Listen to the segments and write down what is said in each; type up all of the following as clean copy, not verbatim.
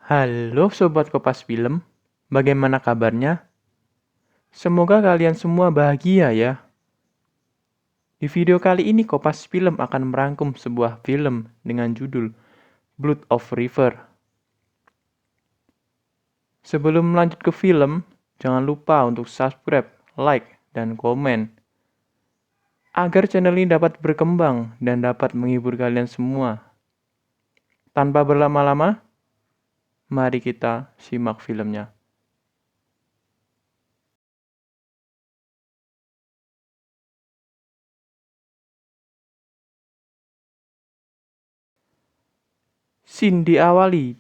Halo Sobat Kompas Film, bagaimana kabarnya? Semoga kalian semua bahagia ya. Di video kali ini Kompas Film akan merangkum sebuah film dengan judul Blood of River. Sebelum lanjut ke film, jangan lupa untuk subscribe, like, dan komen agar channel ini dapat berkembang dan dapat menghibur kalian semua. Tanpa berlama-lama, mari kita simak filmnya. Scene diawali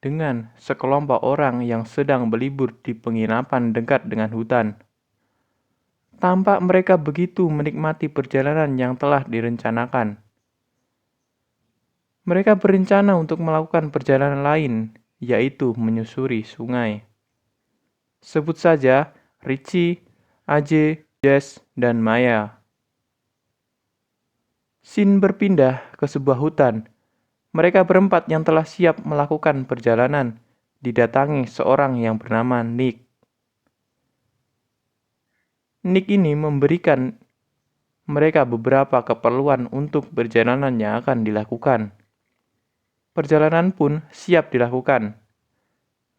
dengan sekelompok orang yang sedang berlibur di penginapan dekat dengan hutan. Tampak mereka begitu menikmati perjalanan yang telah direncanakan. Mereka berencana untuk melakukan perjalanan lain, yaitu menyusuri sungai. Sebut saja Richie, AJ, Jess, dan Maya. Scene berpindah ke sebuah hutan. Mereka berempat yang telah siap melakukan perjalanan didatangi seorang yang bernama Nick. Nick ini memberikan mereka beberapa keperluan untuk perjalanan yang akan dilakukan. Perjalanan pun siap dilakukan.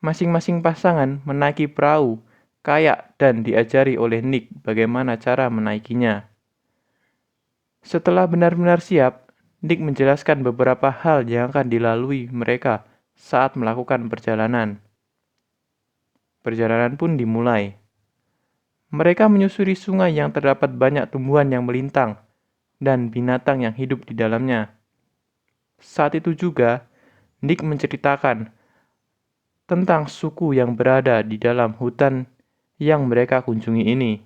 Masing-masing pasangan menaiki perahu, kayak dan diajari oleh Nick bagaimana cara menaikinya. Setelah benar-benar siap, Nick menjelaskan beberapa hal yang akan dilalui mereka saat melakukan perjalanan. Perjalanan pun dimulai. Mereka menyusuri sungai yang terdapat banyak tumbuhan yang melintang dan binatang yang hidup di dalamnya. Saat itu juga, Nick menceritakan tentang suku yang berada di dalam hutan yang mereka kunjungi ini.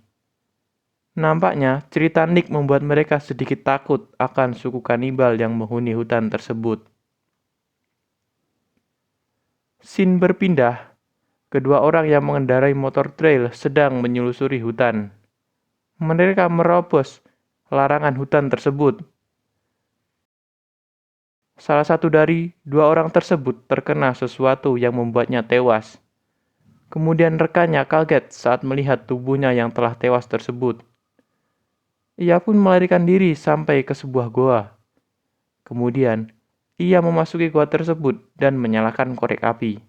Nampaknya, cerita Nick membuat mereka sedikit takut akan suku kanibal yang menghuni hutan tersebut. Scene berpindah. Kedua orang yang mengendarai motor trail sedang menyelusuri hutan. Mereka merobos larangan hutan tersebut. Salah satu dari dua orang tersebut terkena sesuatu yang membuatnya tewas. Kemudian rekannya kaget saat melihat tubuhnya yang telah tewas tersebut. Ia pun melarikan diri sampai ke sebuah goa. Kemudian, ia memasuki goa tersebut dan menyalakan korek api.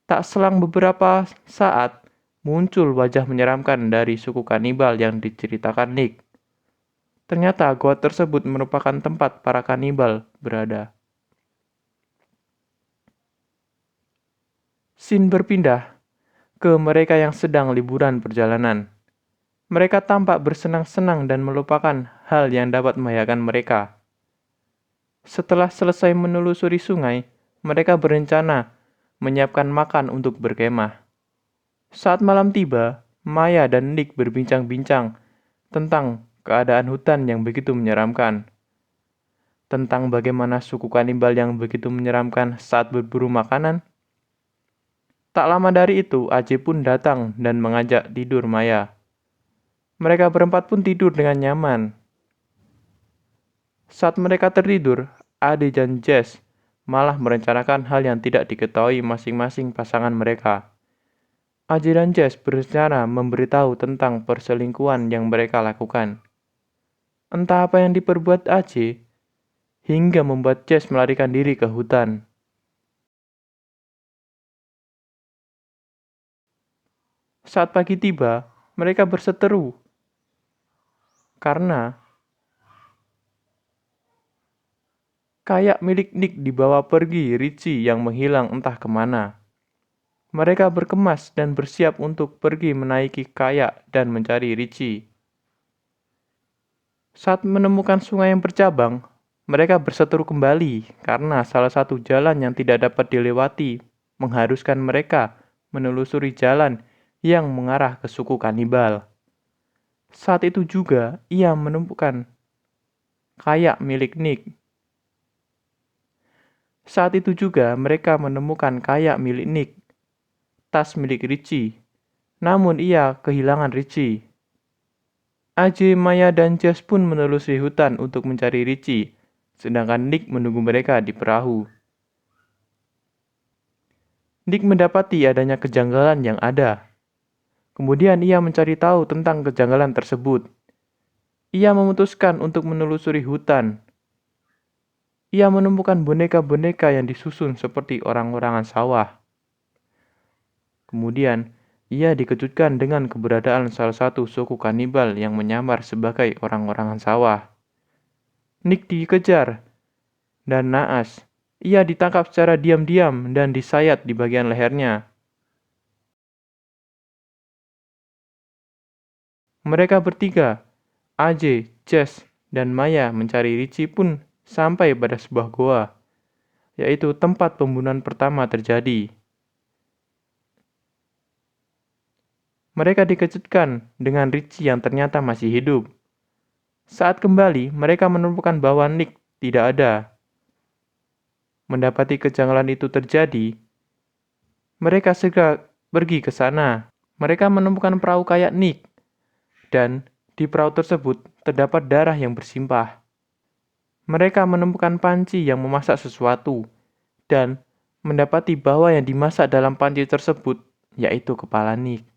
Tak selang beberapa saat, muncul wajah menyeramkan dari suku kanibal yang diceritakan Nick. Ternyata goa tersebut merupakan tempat para kanibal berada. Scene berpindah ke mereka yang sedang liburan perjalanan. Mereka tampak bersenang-senang dan melupakan hal yang dapat membahayakan mereka. Setelah selesai menelusuri sungai, mereka berencana menyiapkan makan untuk berkemah. Saat malam tiba, Maya dan Nick berbincang-bincang tentang keadaan hutan yang begitu menyeramkan. Tentang bagaimana suku kanibal yang begitu menyeramkan saat berburu makanan. Tak lama dari itu, Ajay pun datang dan mengajak tidur Maya. Mereka berempat pun tidur dengan nyaman. Saat mereka tertidur, Ade dan Jess malah merencanakan hal yang tidak diketahui masing-masing pasangan mereka. Ade dan Jess berencana memberitahu tentang perselingkuhan yang mereka lakukan. Entah apa yang diperbuat Ade, hingga membuat Jess melarikan diri ke hutan. Saat pagi tiba, mereka berseteru karena kayak milik Nick dibawa pergi Richie yang menghilang entah kemana. Mereka berkemas dan bersiap untuk pergi menaiki kayak dan mencari Richie. Saat menemukan sungai yang bercabang, mereka berseteru kembali karena salah satu jalan yang tidak dapat dilewati mengharuskan mereka menelusuri jalan yang mengarah ke suku kanibal. Saat itu juga ia menemukan kayak milik Nick. Saat itu juga mereka menemukan kayak milik Nick, tas milik Richie. Namun ia kehilangan Richie. Ajay, Maya, dan Jess pun menelusuri hutan untuk mencari Richie, sedangkan Nick menunggu mereka di perahu. Nick mendapati adanya kejanggalan yang ada. Kemudian ia mencari tahu tentang kejanggalan tersebut. Ia memutuskan untuk menelusuri hutan. Ia menemukan boneka-boneka yang disusun seperti orang-orangan sawah. Kemudian, ia dikejutkan dengan keberadaan salah satu suku kanibal yang menyamar sebagai orang-orangan sawah. Nick dikejar dan naas. Ia ditangkap secara diam-diam dan disayat di bagian lehernya. Mereka bertiga, AJ, Jess, dan Maya mencari Richie pun sampai pada sebuah goa, yaitu tempat pembunuhan pertama terjadi. Mereka dikejutkan dengan Richie yang ternyata masih hidup. Saat kembali, mereka menemukan bahwa Nick tidak ada. Mendapati kejanggalan itu terjadi, mereka segera pergi ke sana. Mereka menemukan perahu kayak Nick, dan di perahu tersebut terdapat darah yang bersimpah. Mereka menemukan panci yang memasak sesuatu, dan mendapati bahwa yang dimasak dalam panci tersebut yaitu kepala Nick.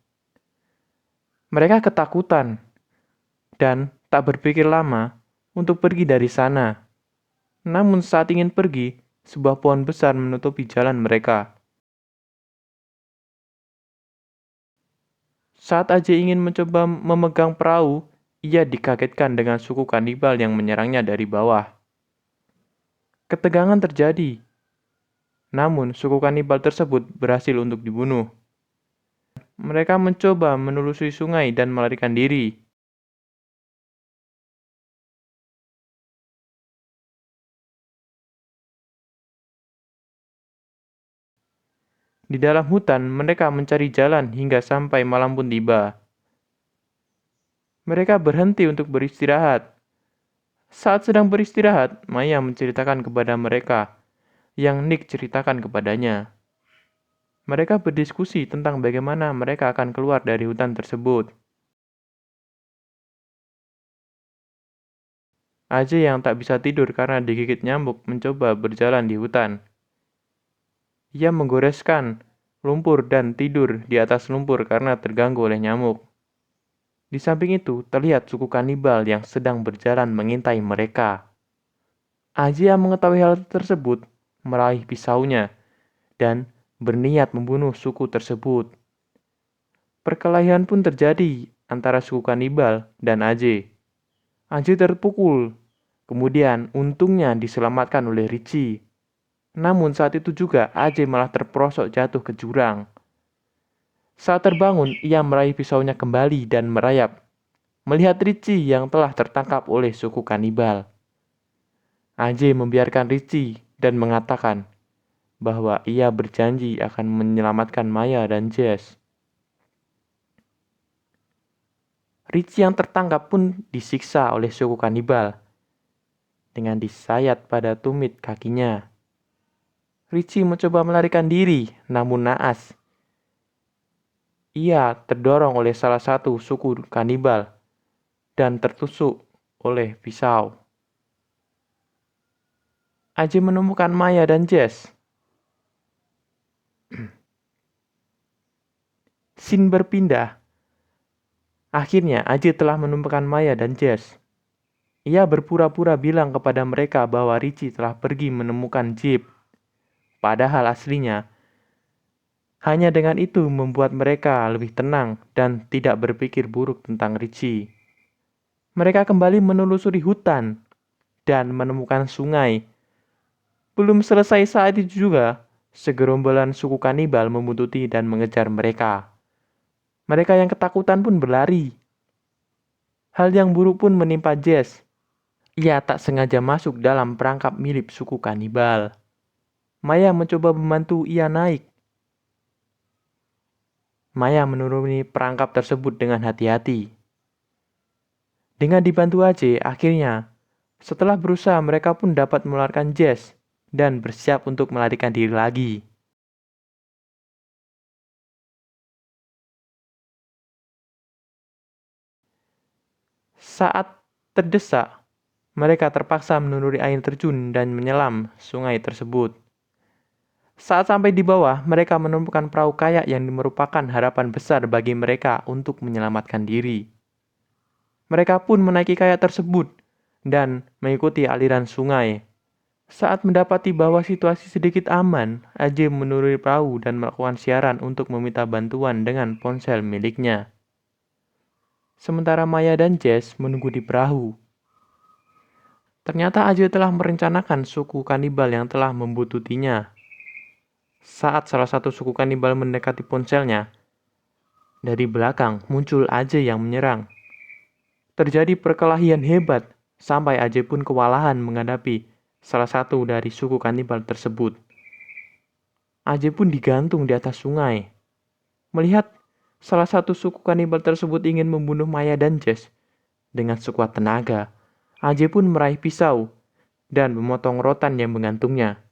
Mereka ketakutan dan tak berpikir lama untuk pergi dari sana. Namun saat ingin pergi, sebuah pohon besar menutupi jalan mereka. Saat AJ ingin mencoba memegang perahu, ia dikagetkan dengan suku kanibal yang menyerangnya dari bawah. Ketegangan terjadi. Namun, suku kanibal tersebut berhasil untuk dibunuh. Mereka mencoba menelusuri sungai dan melarikan diri. Di dalam hutan, mereka mencari jalan hingga sampai malam pun tiba. Mereka berhenti untuk beristirahat. Saat sedang beristirahat, Maya menceritakan kepada mereka yang Nick ceritakan kepadanya. Mereka berdiskusi tentang bagaimana mereka akan keluar dari hutan tersebut. AJ yang tak bisa tidur karena digigit nyamuk mencoba berjalan di hutan. Ia menggoreskan lumpur dan tidur di atas lumpur karena terganggu oleh nyamuk. Di samping itu, terlihat suku kanibal yang sedang berjalan mengintai mereka. AJ yang mengetahui hal tersebut meraih pisaunya dan berniat membunuh suku tersebut. Perkelahian pun terjadi antara suku kanibal dan AJ. AJ terpukul, kemudian untungnya diselamatkan oleh Richie. Namun saat itu juga AJ malah terperosok jatuh ke jurang. Saat terbangun, ia meraih pisaunya kembali dan merayap, melihat Richie yang telah tertangkap oleh suku kanibal. AJ membiarkan Richie dan mengatakan bahwa ia berjanji akan menyelamatkan Maya dan Jess. Richie yang tertangkap pun disiksa oleh suku kanibal dengan disayat pada tumit kakinya. Richie mencoba melarikan diri, namun naas. Ia terdorong oleh salah satu suku kanibal dan tertusuk oleh pisau. AJ menemukan Maya dan Jess. Scene berpindah. Akhirnya, AJ telah menemukan Maya dan Jess. Ia berpura-pura bilang kepada mereka bahwa Richie telah pergi menemukan Jeep. Padahal aslinya, hanya dengan itu membuat mereka lebih tenang dan tidak berpikir buruk tentang Richie. Mereka kembali menelusuri hutan dan menemukan sungai. Belum selesai saat itu juga, segerombolan suku kanibal membuntuti dan mengejar mereka. Mereka yang ketakutan pun berlari. Hal yang buruk pun menimpa Jess. Ia tak sengaja masuk dalam perangkap milik suku kanibal. Maya mencoba membantu ia naik. Maya menuruni perangkap tersebut dengan hati-hati. Dengan dibantu AJ, akhirnya, setelah berusaha mereka pun dapat mengeluarkan Jess dan bersiap untuk melarikan diri lagi. Saat terdesak, mereka terpaksa menuruni air terjun dan menyelam sungai tersebut. Saat sampai di bawah, mereka menemukan perahu kayak yang merupakan harapan besar bagi mereka untuk menyelamatkan diri. Mereka pun menaiki kayak tersebut dan mengikuti aliran sungai. Saat mendapati bahwa situasi sedikit aman, Aje menuruni perahu dan melakukan siaran untuk meminta bantuan dengan ponsel miliknya. Sementara Maya dan Jess menunggu di perahu. Ternyata Aje telah merencanakan suku kanibal yang telah membututinya. Saat salah satu suku kanibal mendekati ponselnya, dari belakang muncul Aje yang menyerang. Terjadi perkelahian hebat, sampai Aje pun kewalahan menghadapi salah satu dari suku kanibal tersebut. Aje pun digantung di atas sungai. Melihat salah satu suku kanibal tersebut ingin membunuh Maya dan Jess, dengan sekuat tenaga, Aje pun meraih pisau dan memotong rotan yang mengantungnya.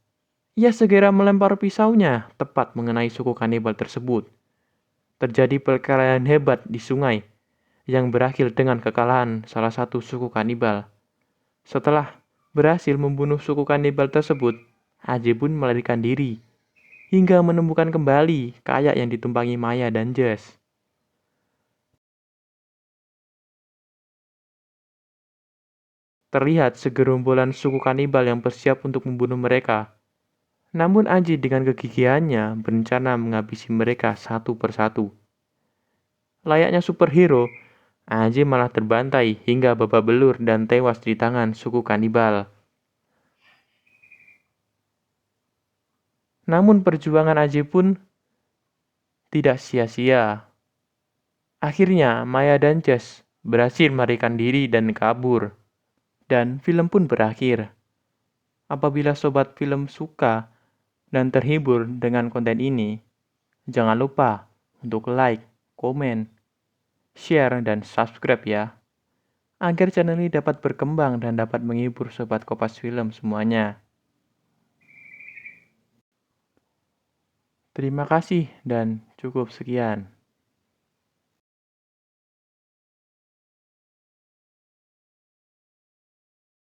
Ia segera melempar pisaunya tepat mengenai suku kanibal tersebut. Terjadi perkelahian hebat di sungai yang berakhir dengan kekalahan salah satu suku kanibal. Setelah berhasil membunuh suku kanibal tersebut, Aje pun melarikan diri hingga menemukan kembali kayak yang ditumpangi Maya dan Jess. Terlihat segerombolan suku kanibal yang bersiap untuk membunuh mereka. Namun Aji dengan kegigihannya berencana menghabisi mereka satu persatu. Layaknya superhero, Aji malah terbantai hingga babak belur dan tewas di tangan suku kanibal. Namun perjuangan Aji pun tidak sia-sia. Akhirnya Maya dan Jess berhasil melarikan diri dan kabur. Dan film pun berakhir. Apabila sobat film suka dan terhibur dengan konten ini, jangan lupa untuk like, komen, share, dan subscribe ya, agar channel ini dapat berkembang dan dapat menghibur sobat Kompas Film semuanya. Terima kasih dan cukup sekian.